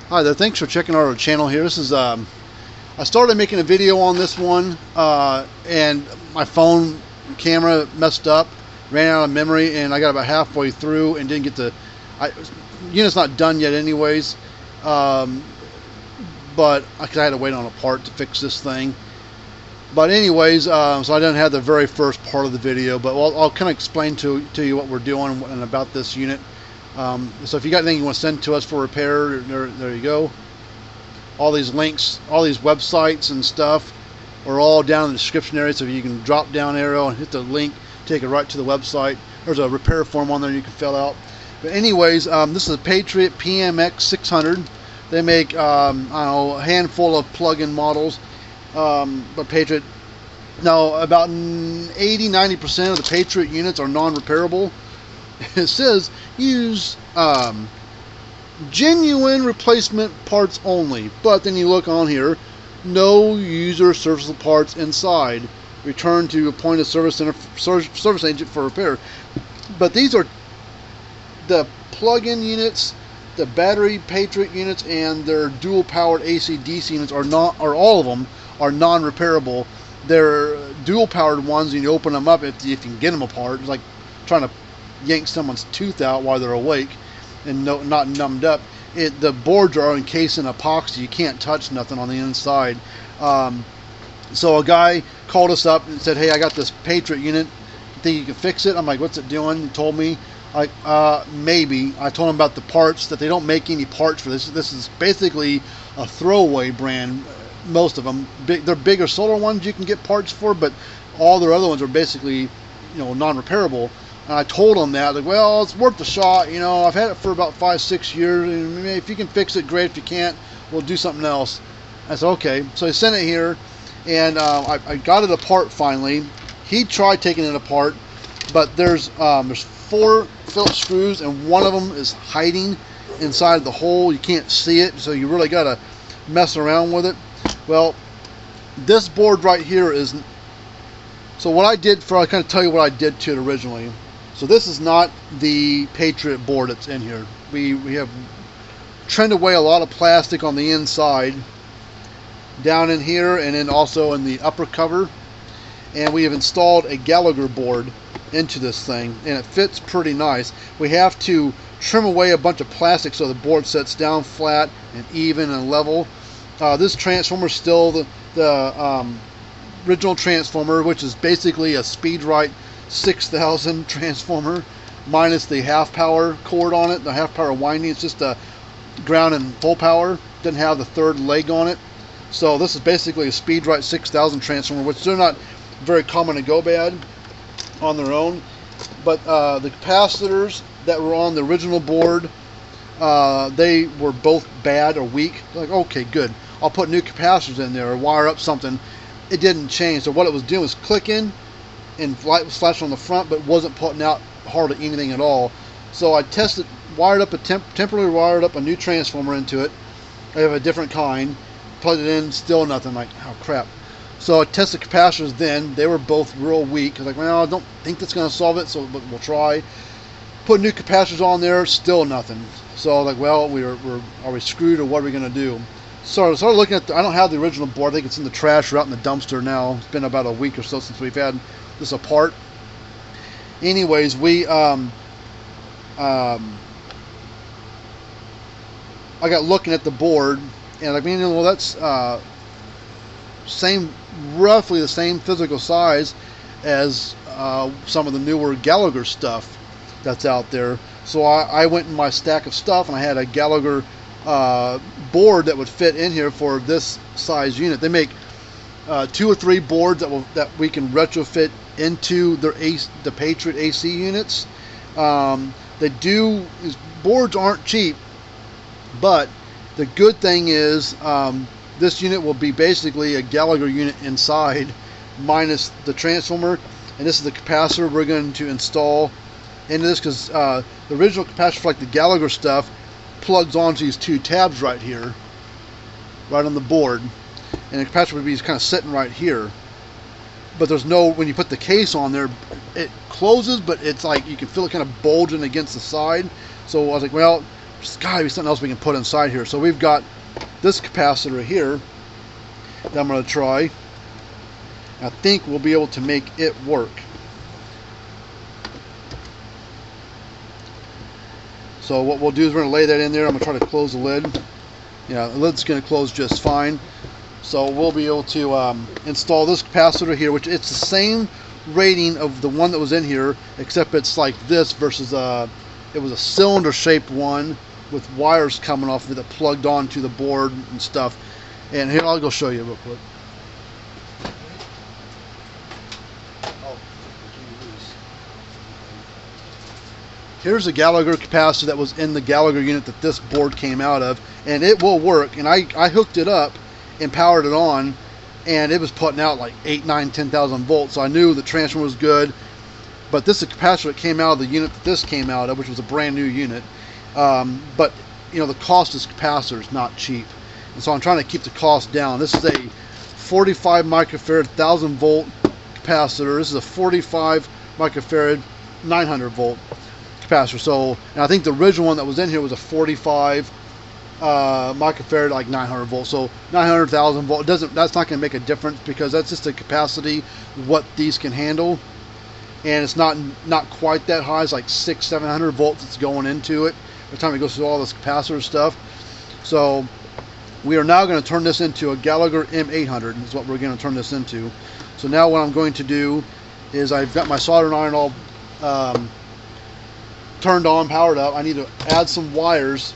Hi there, thanks for checking out our channel here. This is I started making a video on this one and my phone camera messed up, ran out of memory, and I got about halfway through and didn't get the unit's not done yet anyways, but I had to wait on a part to fix this thing. But anyways, so I didn't have the very first part of the video, but I'll kind of explain to you what we're doing and about this unit. So if you got anything you want to send to us for repair, there you go. All these links, all these websites and stuff are all down in the description area, so you can drop down arrow and hit the link, take it right to the website. There's a repair form on there you can fill out. But anyways, this is a Patriot PMX600. They make I don't know, a handful of plug-in models, but Patriot, now about 80-90% of the Patriot units are non-repairable. It says use genuine replacement parts only, but then you look on here, no user serviceable parts inside, return to appointed service center service agent for repair. But these are the plug-in units, the battery Patriot units, and their dual powered AC DC units are not, or all of them are non-repairable. They're dual powered ones, and you open them up if you can get them apart. It's like trying to yank someone's tooth out while they're awake and not numbed up. The boards are encased in epoxy. You can't touch nothing on the inside. So a guy called us up and said, hey, I got this Patriot unit, you think you can fix it? I'm like, what's it doing? He told me, like, maybe. I told him about the parts, that they don't make any parts for this. This is basically a throwaway brand. Most of them, they're bigger solar ones you can get parts for, but all their other ones are basically, non-repairable. And I told him that, like, well, it's worth a shot. I've had it for about 5-6 years, and if you can fix it, great. If you can't, we'll do something else. I said, okay. So he sent it here, and I got it apart finally. He tried taking it apart, but there's 4 Phillips screws, and one of them is hiding inside the hole. You can't see it, so you really got to mess around with it. Well, this board right here is. So what I did I'll kind of tell you what I did to it originally. So this is not the Patriot board that's in here. We have trimmed away a lot of plastic on the inside, down in here, and then also in the upper cover. And we have installed a Gallagher board into this thing, and it fits pretty nice. We have to trim away a bunch of plastic so the board sets down flat and even and level. This transformer is still the original transformer, which is basically a SpeedRite 6000 transformer minus the half power cord on it, the half power winding. It's just a ground and full power, doesn't have the third leg on it. So this is basically a SpeedRite 6000 transformer, which they're not very common to go bad on their own. But the capacitors that were on the original board, they were both bad or weak. Like, okay, good, I'll put new capacitors in there or wire up something. It didn't change. So what it was doing was clicking, and light was flashing on the front, but wasn't putting out hardly anything at all. So I tested, wired up temporarily wired up a new transformer into it. I have a different kind, plugged it in, still nothing. Like, oh crap. So I tested capacitors then. They were both real weak. I was like, well, I don't think that's going to solve it, so we'll try. Put new capacitors on there, still nothing. So I was like, well, are we screwed, or what are we going to do? So I started looking at I don't have the original board. I think it's in the trash or out in the dumpster now. It's been about a week or so since we've had this apart. Anyways, I got looking at the board, and well, that's roughly the same physical size as some of the newer Gallagher stuff that's out there. So I went in my stack of stuff, and I had a Gallagher board that would fit in here for this size unit. They make 2 or 3 boards that we can retrofit into the Patriot AC units. These boards aren't cheap, but the good thing is this unit will be basically a Gallagher unit inside minus the transformer, and this is the capacitor we're going to install into this, because the original capacitor for like the Gallagher stuff plugs onto these 2 tabs right here, right on the board, and the capacitor would be kind of sitting right here. But there's no, when you put the case on there, it closes, but it's like you can feel it kind of bulging against the side. So I was like, well, there's got to be something else we can put inside here. So we've got this capacitor here that I'm going to try. I think we'll be able to make it work. So what we'll do is we're going to lay that in there. I'm going to try to close the lid. Yeah, the lid's going to close just fine. So we'll be able to install this capacitor here, which it's the same rating of the one that was in here, except it's like this versus it was a cylinder shaped one with wires coming off of it that plugged onto the board and stuff. And here, I'll go show you real quick. Here's a Gallagher capacitor that was in the Gallagher unit that this board came out of, and it will work. And I hooked it up and powered it on, and it was putting out like 8, 9, 10,000 volts. So I knew the transfer was good. But this is a capacitor that came out of the unit that this came out of, which was a brand new unit. But you know, the cost of this capacitor is not cheap, and so I'm trying to keep the cost down. This is a 45 microfarad 1000 volt capacitor. This is a 45 microfarad 900 volt capacitor. So, and I think the original one that was in here was a 45 microfarad, like 900 volts. So 900,000 volt doesn't. That's not going to make a difference, because that's just the capacity what these can handle, and it's not quite that high. It's like 600-700 volts that's going into it by the time it goes through all this capacitor stuff. So we are now going to turn this into a Gallagher M800. Is what we're going to turn this into. So now what I'm going to do is, I've got my soldering iron all turned on, powered up. I need to add some wires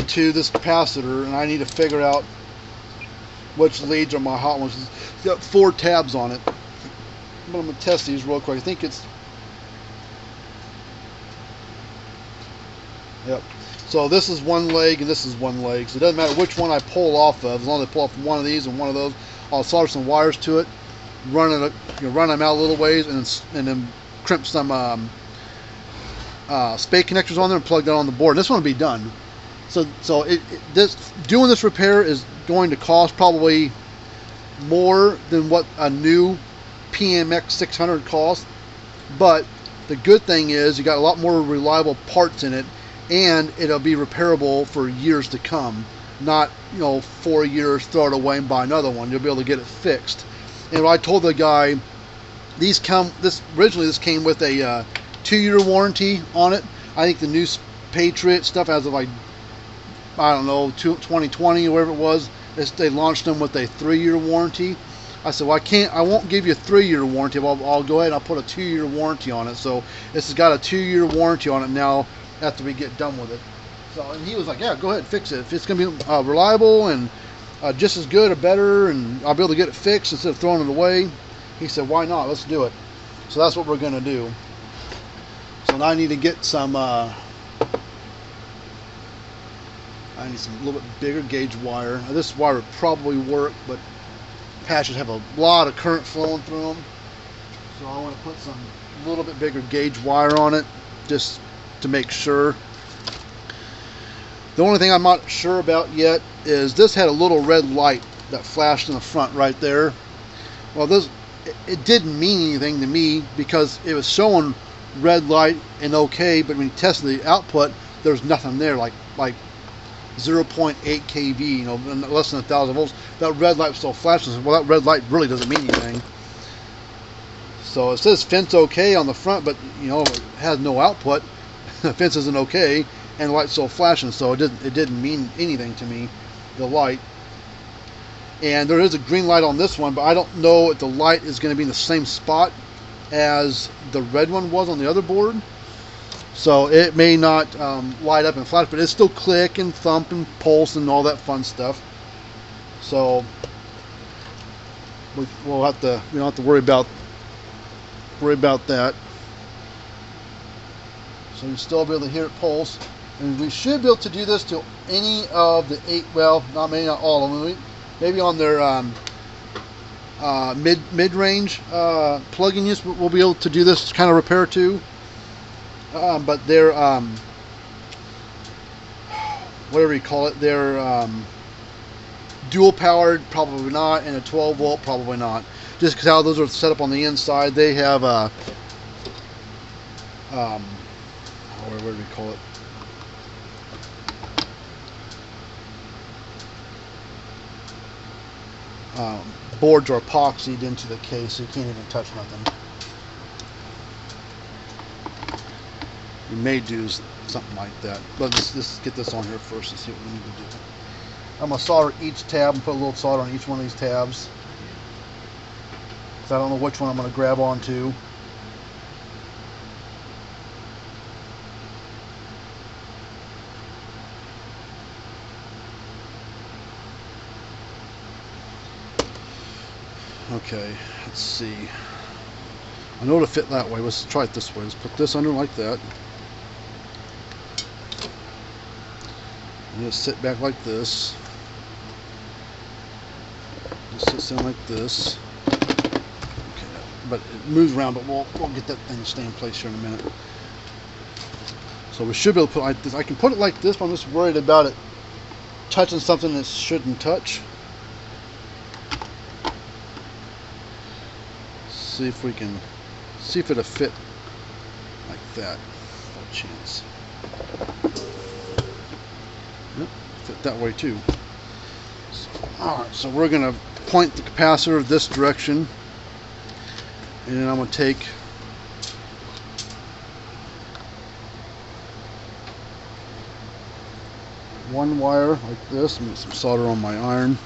to this capacitor, and I need to figure out which leads are my hot ones. It's got 4 tabs on it, but I'm going to test these real quick. I think it's, yep. So this is one leg and this is one leg, so it doesn't matter which one I pull off of. As long as I pull off one of these and one of those, I'll solder some wires to it, run them out a little ways, and then crimp some spade connectors on there and plug that on the board. And this one will be done. So doing this repair is going to cost probably more than what a new PMX600 costs. But the good thing is you got a lot more reliable parts in it, and it'll be repairable for years to come. Not 4 years, throw it away and buy another one. You'll be able to get it fixed. And I told the guy, originally this came with a 2-year warranty on it. I think the new Patriot stuff has like, I don't know, 2020 or whatever it was, they launched them with a 3-year warranty. I said, well, I won't give you a 3-year warranty. I'll go ahead and I'll put a 2-year warranty on it. So this has got a 2-year warranty on it now after we get done with it. So, and he was like, yeah, go ahead, fix it. If it's going to be reliable and just as good or better, and I'll be able to get it fixed instead of throwing it away, he said, why not? Let's do it. So that's what we're going to do. So now I need to get some, I need some little bit bigger gauge wire. Now, this wire would probably work, but patches have a lot of current flowing through them. So I want to put some little bit bigger gauge wire on it, just to make sure. The only thing I'm not sure about yet is this had a little red light that flashed in the front right there. Well, it didn't mean anything to me because it was showing red light and okay, but when you tested the output, there's nothing there, like 0.8 kV, less than 1,000 volts. That red light still flashes. Well, that red light really doesn't mean anything. So it says fence okay on the front, but it has no output. The fence isn't okay, and the light's still flashing, so it didn't mean anything to me, the light. And there is a green light on this one, but I don't know if the light is going to be in the same spot as the red one was on the other board. So it may not light up and flash, but it's still click and thump and pulse and all that fun stuff. So we don't have to worry about that. So you still be able to hear it pulse, and we should be able to do this to any of the 8. Well, maybe not all of them. Maybe on their mid-range plug-in use, we'll be able to do this kind of repair too. But they're whatever you call it, they're dual powered, probably not, and a 12 volt, probably not. Just because how those are set up on the inside, they have what do we call it? boards are epoxied into the case, so you can't even touch nothing. You may do something like that, but let's get this on here first and see what we need to do. I'm going to solder each tab and put a little solder on each one of these tabs, because I don't know which one I'm going to grab onto. Okay, let's see. I know it'll fit that way. Let's try it this way. Let's put this under like that. And just sit back like this. Just sits in like this. Okay, but it moves around, but we'll get that thing to stay in place here in a minute. So we should be able to put it like this. I can put it like this, but I'm just worried about it touching something that shouldn't touch. See if we can see if it'll fit like that. No chance. Yep, fit that way too. So, alright, so we're gonna point the capacitor this direction, and then I'm gonna take one wire like this and get some solder on my iron.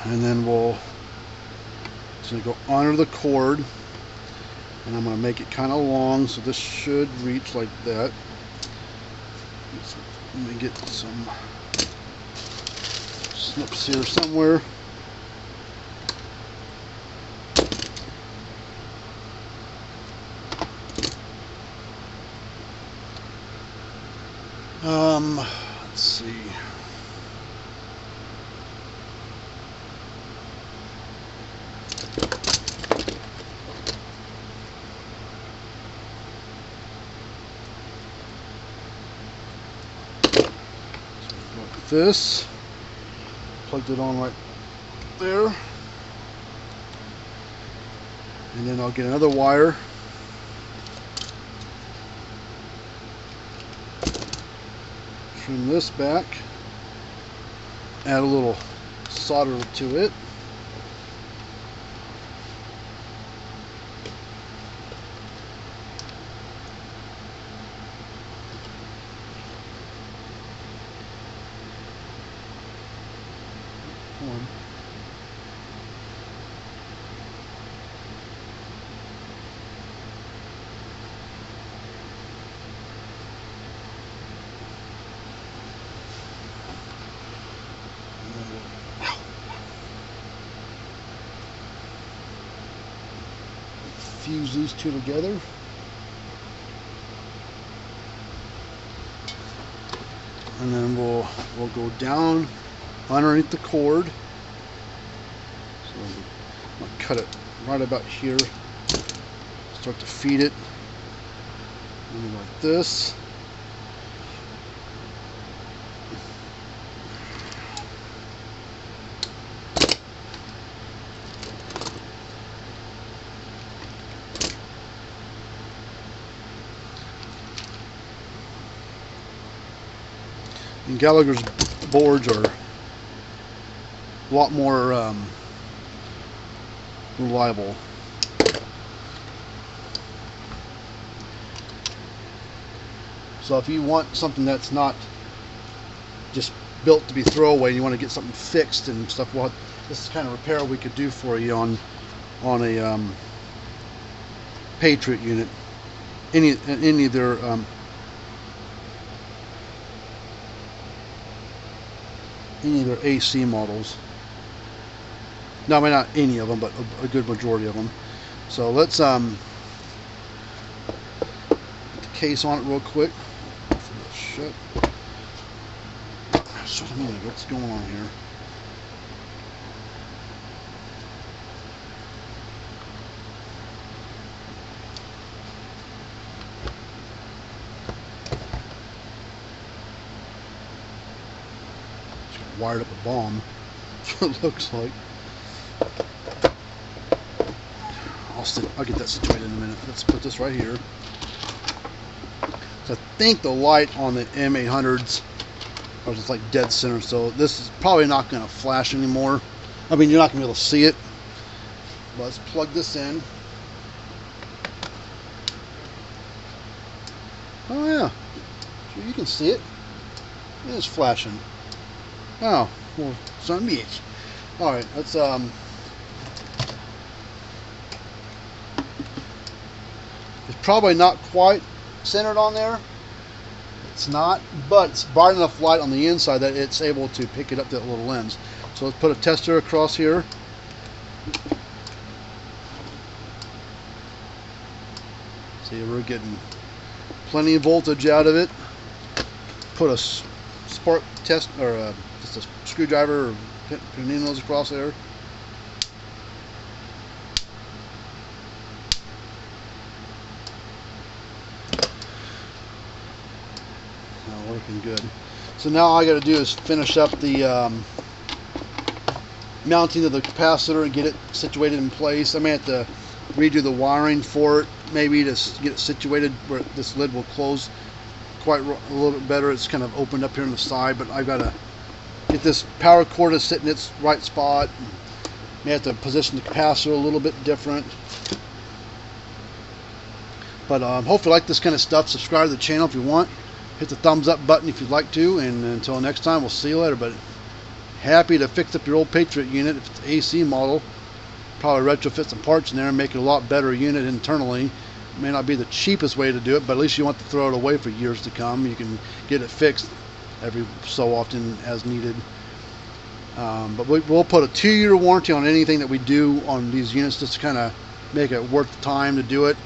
And then it's going to go under the cord, and I'm going to make it kind of long, so this should reach like that. Let me get some snips here somewhere. Let's see. This, plugged it on right there, and then I'll get another wire, trim this back, add a little solder to it, fuse these two together. And then we'll go down underneath the cord. So I'm gonna cut it right about here. Start to feed it. And like this. And Gallagher's boards are a lot more reliable. So if you want something that's not just built to be throwaway, you want to get something fixed and stuff, well, this is the kind of repair we could do for you on a Patriot unit, any of their AC models. No, I mean not any of them, but a good majority of them. So let's get the case on it real quick. Shut. Shut a minute. What's going on here? Wired up a bomb. That's what it looks like. I'll get that situated in a minute. Let's put this right here. So I think the light on the M800s are just like dead center, so this is probably not going to flash anymore. I mean, you're not going to be able to see it. But let's plug this in. Oh yeah, sure, you can see it. It's flashing. Oh, well, son of a bitch. All right, let's It's probably not quite centered on there. It's not, but it's bright enough light on the inside that it's able to pick it up to that little lens. So let's put a tester across here. See, we're getting plenty of voltage out of it. Put a spark test, or just a screwdriver, or putting those across there. Now working good. So now all I got to do is finish up the mounting of the capacitor and get it situated in place. I may have to redo the wiring for it, maybe to get it situated where this lid will close quite a little bit better. It's kind of opened up here on the side, but I've got to get this power cord to sit in its right spot. May have to position the capacitor a little bit different. But hopefully you like this kind of stuff. Subscribe to the channel if you want. Hit the thumbs up button if you'd like to. And until next time, we'll see you later. But happy to fix up your old Patriot unit if it's an AC model. Probably retrofit some parts in there and make it a lot better unit internally. It may not be the cheapest way to do it, but at least you want to throw it away for years to come. You can get it fixed every so often as needed. But we'll put a 2-year warranty on anything that we do on these units, just to kind of make it worth the time to do it.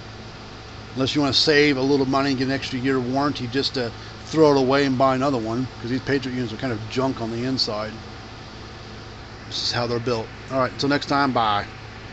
Unless you want to save a little money and get an extra year warranty just to throw it away and buy another one, because these Patriot units are kind of junk on the inside. This is how they're built. Alright, until next time, bye.